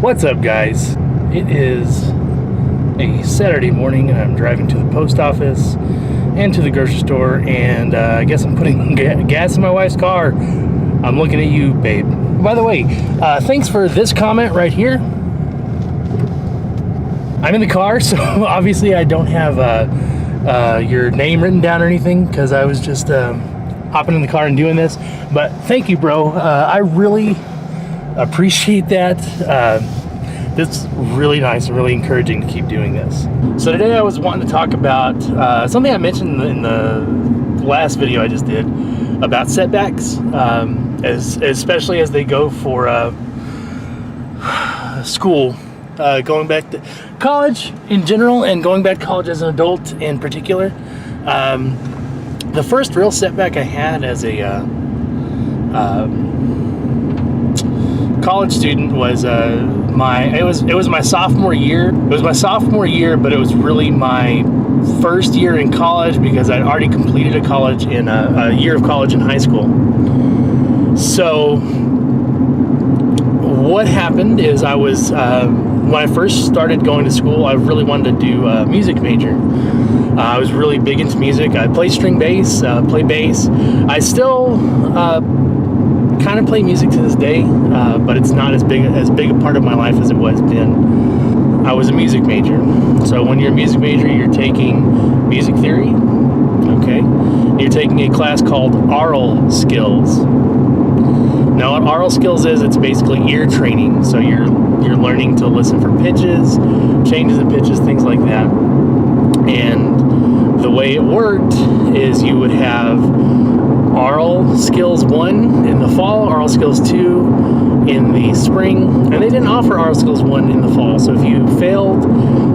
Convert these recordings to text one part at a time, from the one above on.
What's up, guys? It is a Saturday morning and I'm driving to the post office and to the grocery store, and I guess I'm putting gas in my wife's car. I'm looking at you, babe. By the way, thanks for this comment right here. I'm in the car, so obviously I don't have your name written down or anything because I was just hopping in the car and doing this. But thank you, bro. I really appreciate that. It's really nice and really encouraging to keep doing this. So today I was wanting to talk about something I mentioned in the last video I just did about setbacks, especially as they go for school, going back to college in general and going back to college as an adult in particular. The first real setback I had as a college student was it was my sophomore year. It was my sophomore year, but it was really my first year in college because I'd already completed a year of college in high school. So what happened is I was when I first started going to school, I really wanted to do a music major. I was really big into music. I play string bass, play bass. I still kind of play music to this day, but it's not as big a part of my life as it was then. I was a music major. So when you're a music major, you're taking music theory, okay? You're taking a class called aural skills. Now what aural skills is, it's basically ear training. So you're learning to listen for pitches, changes in pitches, things like that. And the way it worked is you would have aural skills 1 in the fall, aural skills 2 in the spring, and they didn't offer aural skills 1 in the fall. So if you failed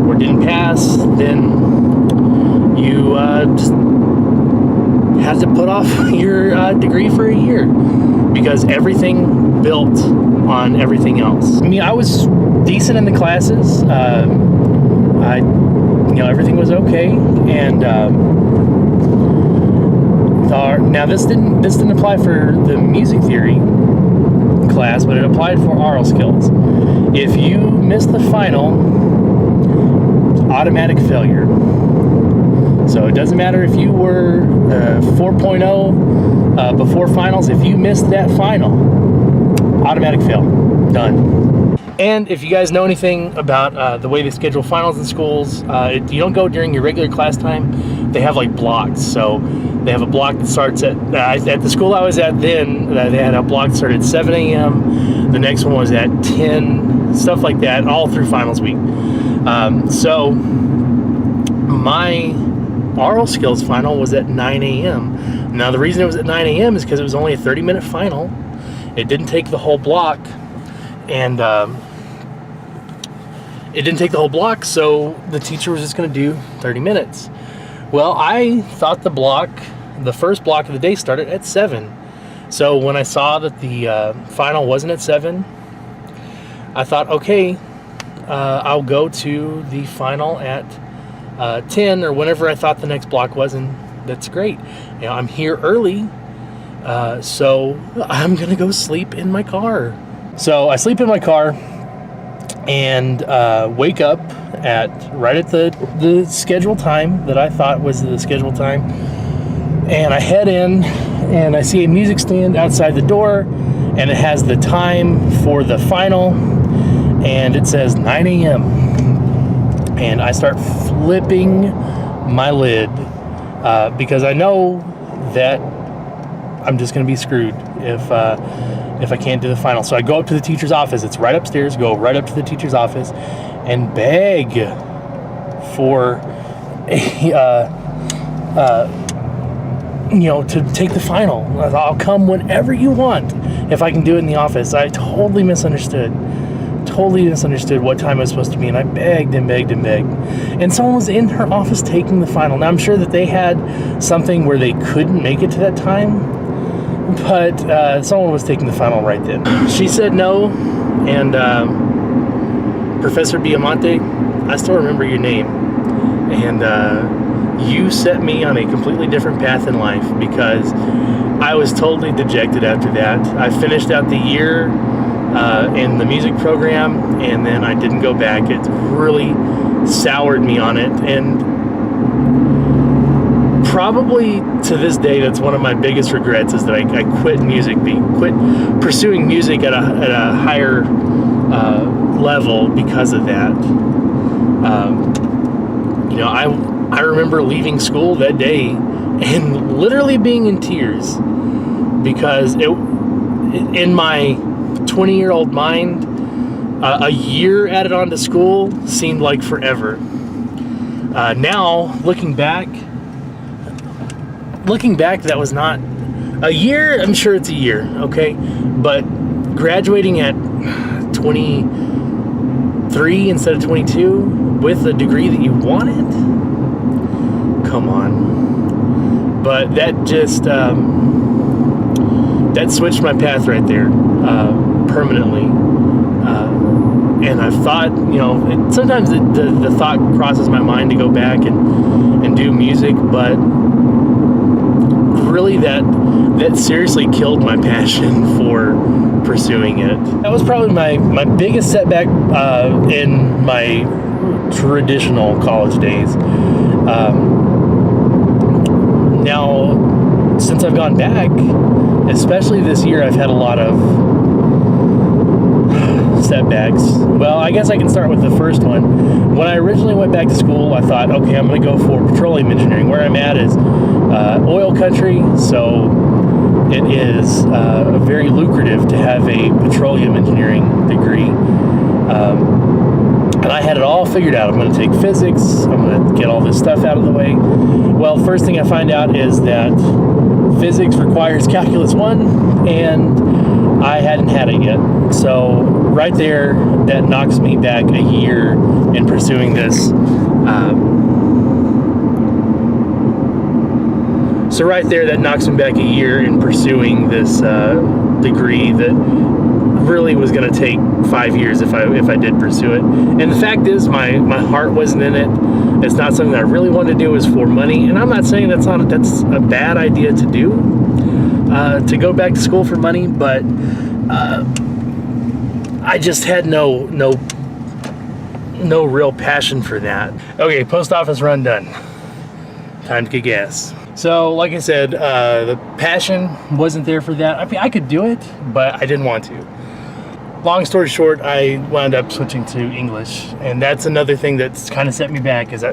or didn't pass, then you just had to put off your degree for a year because everything built on everything else. I mean, I was decent in the classes. Everything was okay, and now this didn't apply for the music theory class, but it applied for aural skills. If you missed the final, automatic failure. So it doesn't matter if you were 4.0 before finals. If you missed that final, automatic fail. Done. And if you guys know anything about the way they schedule finals in schools, you don't go during your regular class time. They have like blocks. So they have a block that starts at the school I was at then, they had a block that started at 7 a.m. The next one was at 10, stuff like that, all through finals week. So my aural skills final was at 9 a.m. Now the reason it was at 9 a.m. is because it was only a 30-minute final. It didn't take the whole block. And it didn't take the whole block, so the teacher was just going to do 30 minutes. Well, I thought the first block of the day started at 7. So when I saw that the final wasn't at 7, I thought, okay, I'll go to the final at 10 or whenever I thought the next block was, and that's great. I'm here early, so I'm going to go sleep in my car. So I sleep in my car and wake up right at the scheduled time that I thought was the scheduled time. And I head in and I see a music stand outside the door, and it has the time for the final, and it says 9 a.m. And I start flipping my lid because I know that I'm just going to be screwed if I can't do the final. So I go up to the teacher's office. It's right upstairs. Go right up to the teacher's office and beg for to take the final. I'll come whenever you want if I can do it in the office. I totally misunderstood what time I was supposed to be, and I begged and begged and begged. And someone was in her office taking the final. Now I'm sure that they had something where they couldn't make it to that time, but someone was taking the final right then. She said no, and Professor Biamonte, I still remember your name, and you set me on a completely different path in life because I was totally dejected after that. I finished out the year in the music program, and then I didn't go back. It really soured me on it, and probably to this day, that's one of my biggest regrets, is that I quit quit pursuing music at a higher level because of that. I remember leaving school that day and literally being in tears, because in my 20-year-old mind, a year added on to school seemed like forever. Now, looking back, that was not a year. I'm sure it's a year, okay? But graduating at 23 instead of 22 with a degree that you wanted? Come on. But that just, that switched my path right there, permanently. And I've thought, sometimes the thought crosses my mind to go back and do music, but really that seriously killed my passion for pursuing it. That was probably my biggest setback in my traditional college days. Now, since I've gone back, especially this year, I've had a lot of setbacks. Well, I guess I can start with the first one. When I originally went back to school, I thought, okay, I'm going to go for petroleum engineering. Where I'm at is oil country, so it is very lucrative to have a petroleum engineering degree. And I had it all figured out. I'm going to take physics. I'm going to get all this stuff out of the way. Well, first thing I find out is that physics requires calculus 1, and I hadn't had it yet. So right there, that knocks me back a year in pursuing this. So right there, that knocks me back a year in pursuing this degree that really was going to take 5 years if I did pursue it. And the fact is, my heart wasn't in it. It's not something that I really wanted to do. It was for money, and I'm not saying that's a bad idea to do, to go back to school for money, but I just had no real passion for that. Okay, post office run done. Time to get gas. So, like I said, the passion wasn't there for that. I mean, I could do it, but I didn't want to. Long story short, I wound up switching to English, and that's another thing that's kind of set me back, because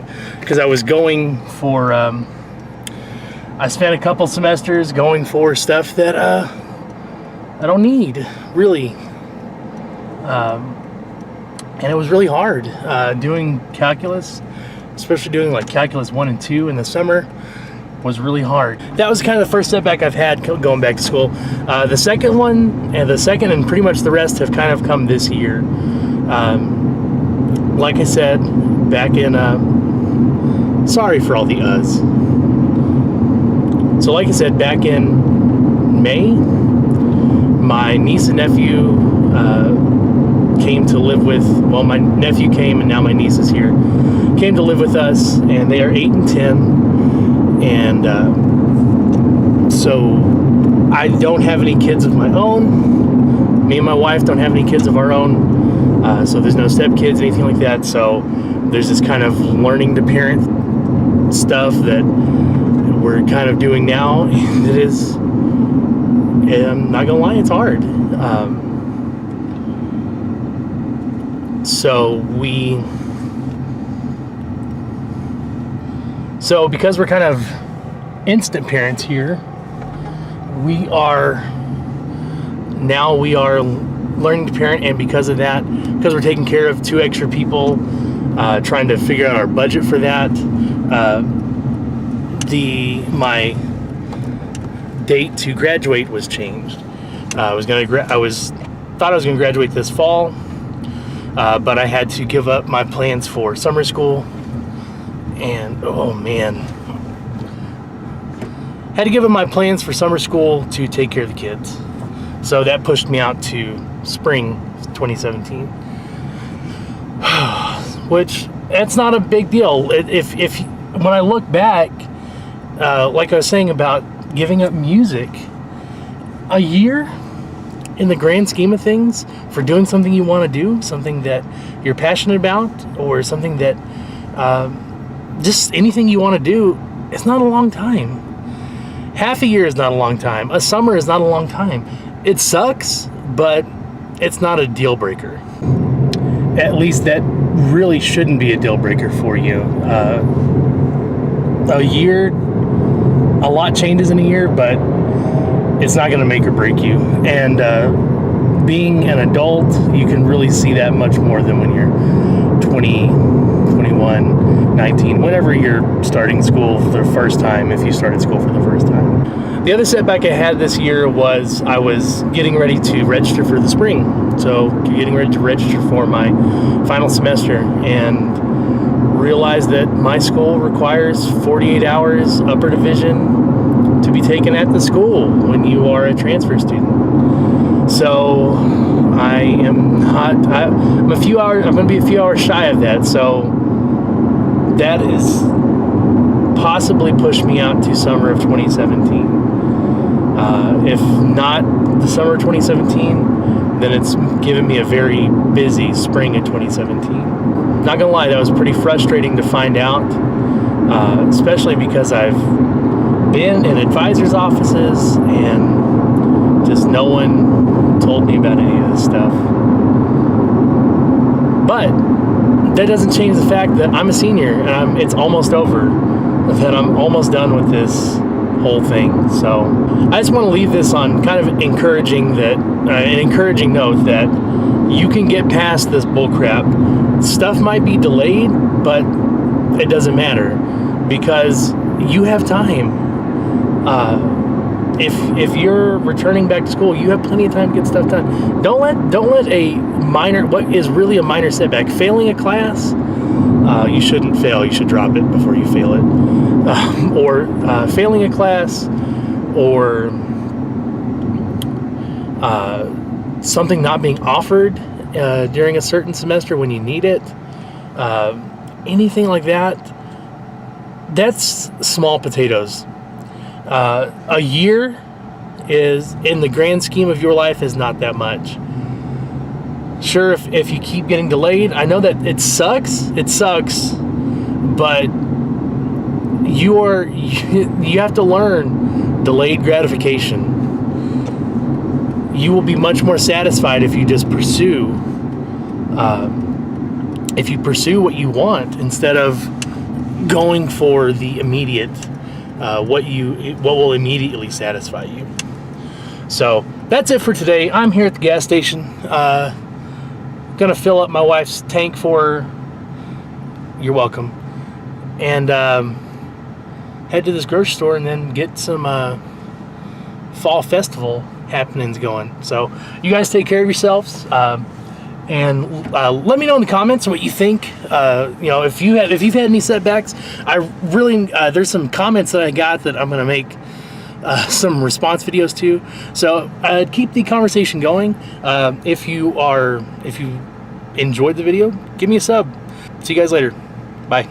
I was going for, I spent a couple semesters going for stuff that I don't need, really. And it was really hard doing calculus, especially doing like calculus 1 and 2 in the summer. Was really hard. That was kind of the first setback I've had going back to school. The second one, and pretty much the rest have kind of come this year. Like I said, back in, sorry for all the uhs. So like I said, back in May, my niece and nephew came to live with, well, my nephew came and now my niece is here, came to live with us, and they are 8 and 10. And so I don't have any kids of my own. Me and my wife don't have any kids of our own. So there's no stepkids, anything like that. So there's this kind of learning to parent stuff that we're kind of doing now. And it is, I'm not gonna lie, it's hard. So because we're kind of instant parents here, we are learning to parent, and because of that, because we're taking care of 2 extra people, trying to figure out our budget for that, my date to graduate was changed. I thought I was gonna graduate this fall, but I had to give up my plans for summer school. And oh man, had to give up my plans for summer school to take care of the kids. So that pushed me out to spring 2017, which that's not a big deal. If when I look back, like I was saying about giving up music, a year in the grand scheme of things, for doing something you want to do, something that you're passionate about, or something that just anything you want to do, it's not a long time. Half a year is not a long time. A summer is not a long time. It sucks, but it's not a deal breaker. At least that really shouldn't be a deal breaker for you. A year, a lot changes in a year, but it's not going to make or break you. And being an adult, you can really see that much more than when you're 20, 21, 19, whenever you're starting school for the first time, if you started school for the first time. The other setback I had this year was I was getting ready to register for the spring. So getting ready to register for my final semester, and realized that my school requires 48 hours upper division to be taken at the school when you are a transfer student. So I'm going to be a few hours shy of that. So that is possibly pushed me out to summer of 2017. If not the summer of 2017, then it's given me a very busy spring of 2017. Not gonna lie, that was pretty frustrating to find out, especially because I've been in advisors' offices and just no one told me about any of this stuff. But that doesn't change the fact that I'm a senior and it's almost over, that I'm almost done with this whole thing. So I just want to leave this on kind of an encouraging note that you can get past this bullcrap. Stuff might be delayed, but it doesn't matter because you have time. If you're returning back to school, you have plenty of time to get stuff done. Don't let what is really a minor setback, failing a class, you shouldn't fail. You should drop it before you fail it. Or failing a class, or something not being offered during a certain semester when you need it. Anything like that, that's small potatoes. A year is, in the grand scheme of your life, is not that much. Sure, if you keep getting delayed, I know that it sucks, but you have to learn delayed gratification. You will be much more satisfied if you just pursue what you want instead of going for the immediate, what will immediately satisfy you. So that's it for today. I'm here at the gas station. Gonna fill up my wife's tank for her. You're welcome. And head to this grocery store and then get some fall festival happenings going. So you guys take care of yourselves, and let me know in the comments what you think. If you've had any setbacks. I really there's some comments that I got that I'm gonna make some response videos to. So keep the conversation going. If you enjoyed the video, give me a sub. See you guys later. Bye.